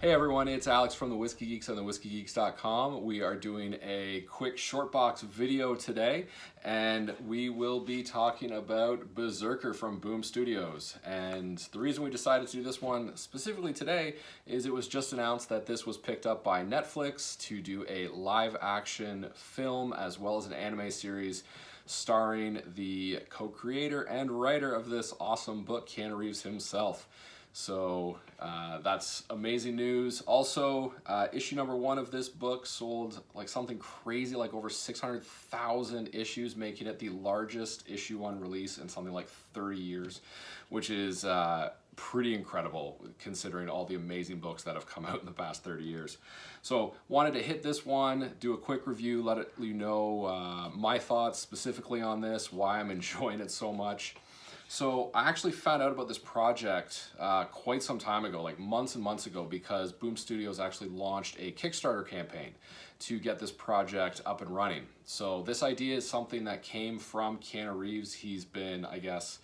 Hey everyone, it's Alex from the Whiskey Geeks on the whiskeygeeks.com. We are doing a quick short box video today, and we will be talking about BRZRKR from Boom Studios. And the reason we decided to do this one specifically today is it was just announced that this was picked up by Netflix to do a live action film as well as an anime series starring the co-creator and writer of this awesome book, Keanu Reeves himself. So that's amazing news. Also, issue number 1 of this book sold like something crazy, like over 600,000 issues, making it the largest issue 1 release in something like 30 years, which is pretty incredible considering all the amazing books that have come out in the past 30 years. So wanted to hit this one, do a quick review, let you know my thoughts specifically on this, why I'm enjoying it so much. So I actually found out about this project quite some time ago, like months and months ago, because Boom Studios actually launched a Kickstarter campaign to get this project up and running. So this idea is something that came from Keanu Reeves. He's been, I guess,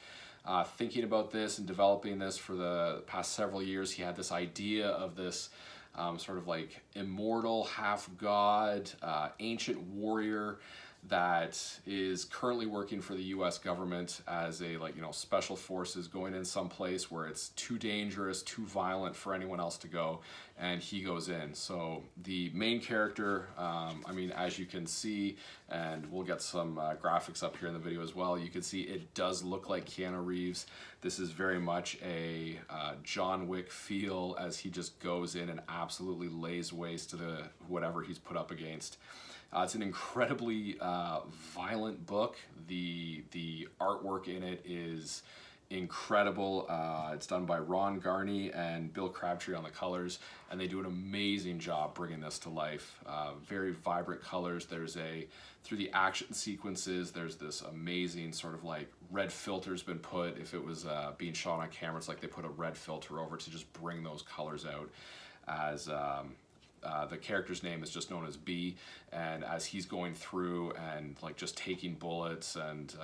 thinking about this and developing this for the past several years. He had this idea of this sort of like immortal, half-god, ancient warrior that is currently working for the US government as a special forces, going in some place where it's too dangerous, too violent for anyone else to go, and he goes in. So the main character, as you can see, and we'll get some graphics up here in the video as well, you can see it does look like Keanu Reeves. This is very much a John Wick feel as he just goes in and absolutely lays waste to whatever he's put up against. It's an incredibly violent book. The artwork in it is incredible. It's done by Ron Garney and Bill Crabtree on the colors, and they do an amazing job bringing this to life. Very vibrant colors. Through the action sequences, there's this amazing sort of like red filter's been put. If it was being shot on camera, it's like they put a red filter over to just bring those colors out. As the character's name is just known as B, and as he's going through and like just taking bullets and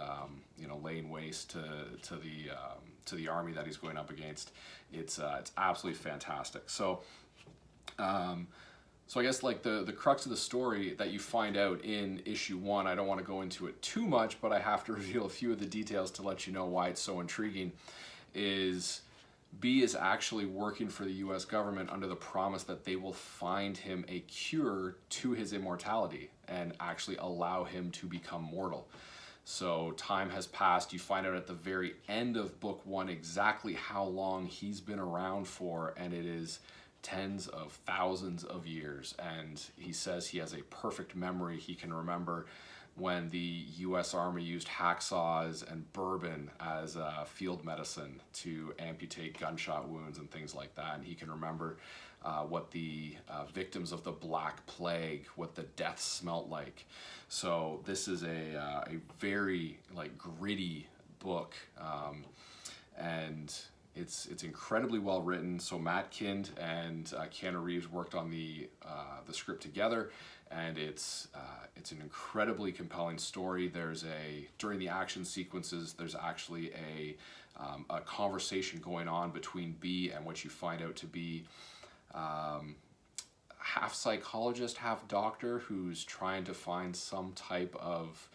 laying waste to the army that he's going up against, it's absolutely fantastic. So I guess like the crux of the story that you find out in issue 1, I don't want to go into it too much, but I have to reveal a few of the details to let you know why it's so intriguing, is B is actually working for the US government under the promise that they will find him a cure to his immortality and actually allow him to become mortal. So time has passed. You find out at the very end of book 1 exactly how long he's been around for, and it is tens of thousands of years. And he says he has a perfect memory. He can remember when the US Army used hacksaws and bourbon as field medicine to amputate gunshot wounds and things like that. And he can remember what the victims of the Black Plague, what the death smelt like. So this is a very gritty book, and it's incredibly well written. So Matt Kind and Keanu Reeves worked on the script together, and it's an incredibly compelling story. During the action sequences, there's actually a conversation going on between B and what you find out to be half psychologist, half doctor, who's trying to find some type of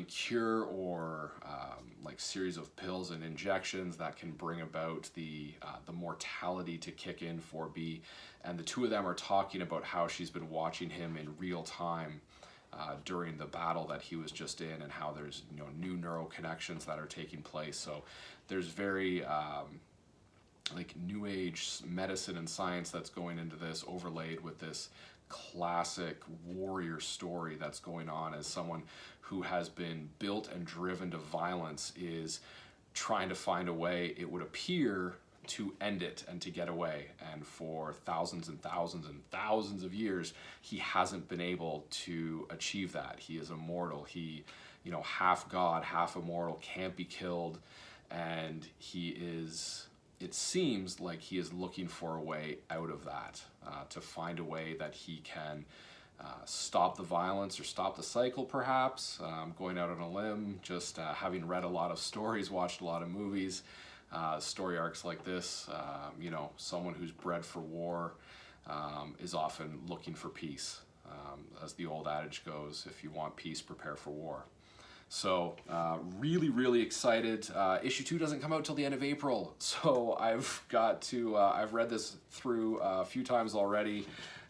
cure or series of pills and injections that can bring about the mortality to kick in for B. And the two of them are talking about how she's been watching him in real time during the battle that he was just in, and how there's new neural connections that are taking place. So there's very new age medicine and science that's going into this, overlaid with this classic warrior story that's going on as someone who has been built and driven to violence is trying to find a way, it would appear, to end it and to get away. And for thousands and thousands and thousands of years, he hasn't been able to achieve that. He is immortal. He, half god, half immortal, can't be killed, and it seems like he is looking for a way out of that, to find a way that he can stop the violence or stop the cycle, perhaps. Going out on a limb, just having read a lot of stories, watched a lot of movies, Story arcs like this, you know, someone who's bred for war is often looking for peace. As the old adage goes, if you want peace, prepare for war. So really, really excited. Issue 2 doesn't come out till the end of April, so I've got to, I've read this through a few times already.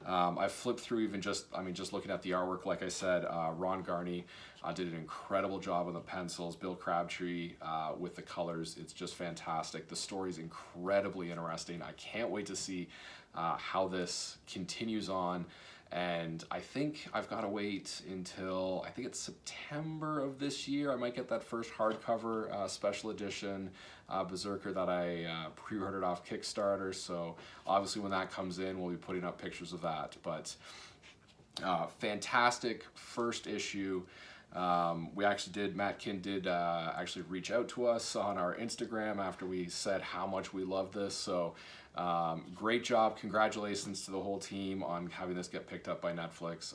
I've flipped through even just, I mean, just looking at the artwork, like I said, Ron Garney did an incredible job on the pencils. Bill Crabtree with the colors, it's just fantastic. The story's incredibly interesting. I can't wait to see how this continues on. And I think I've got to wait until, I think it's September of this year. I might get that first hardcover special edition Berserker that I pre-ordered off Kickstarter. So obviously when that comes in, we'll be putting up pictures of that. But fantastic first issue. We actually did, Matt Kin did actually reach out to us on our Instagram after we said how much we love this. So great job. Congratulations to the whole team on having this get picked up by Netflix.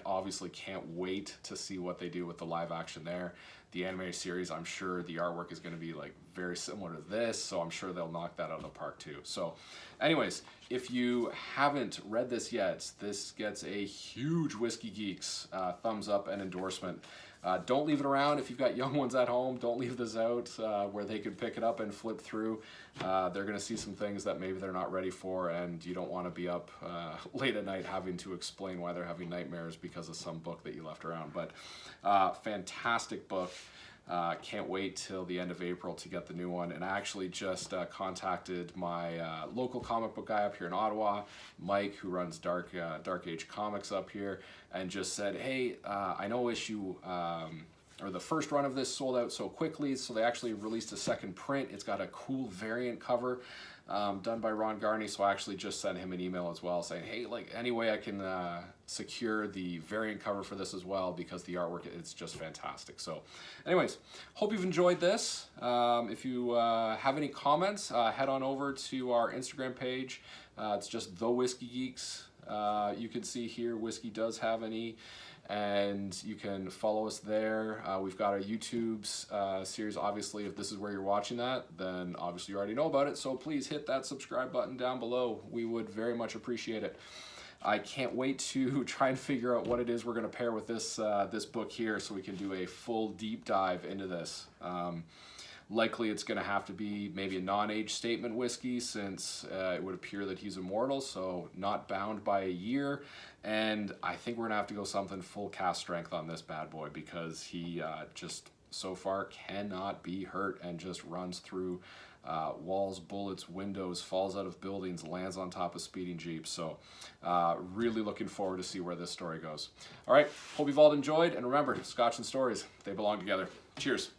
Obviously can't wait to see what they do with the live action there. The animated series, I'm sure the artwork is going to be like very similar to this, so I'm sure they'll knock that out of the park too. So anyways, if you haven't read this yet, this gets a huge Whiskey Geeks thumbs up and endorsement. Don't leave it around if you've got young ones at home. Don't leave this out where they can pick it up and flip through. They're going to see some things that maybe they're not ready for, and you don't want to be up late at night having to explain why they're having nightmares because of some book that you left around. But fantastic book. Can't wait till the end of April to get the new one. And I actually just contacted my local comic book guy up here in Ottawa, Mike, who runs Dark Age Comics up here, and just said, hey, I know or the first run of this sold out so quickly, so they actually released a second print. It's got a cool variant cover done by Ron Garney, so I actually just sent him an email as well saying, hey, like, any way I can secure the variant cover for this as well, because the artwork is just fantastic. So anyways, hope you've enjoyed this. If you have any comments, head on over to our Instagram page. It's just The Whiskey Geeks. You can see here Whiskey does have an E, and you can follow us there. We've got our YouTube's series. Obviously, if this is where you're watching that, then obviously you already know about it, so please hit that subscribe button down below. We would very much appreciate it. I can't wait to try and figure out what it is we're going to pair with this this book here, so we can do a full deep dive into this. Likely it's going to have to be maybe a non-age statement whiskey, since it would appear that he's immortal, so not bound by a year. And I think we're going to have to go something full cast strength on this bad boy, because he just so far cannot be hurt and just runs through walls, bullets, windows, falls out of buildings, lands on top of speeding jeeps. So really looking forward to see where this story goes. All right, hope you've all enjoyed, and remember, Scotch and stories, they belong together. Cheers.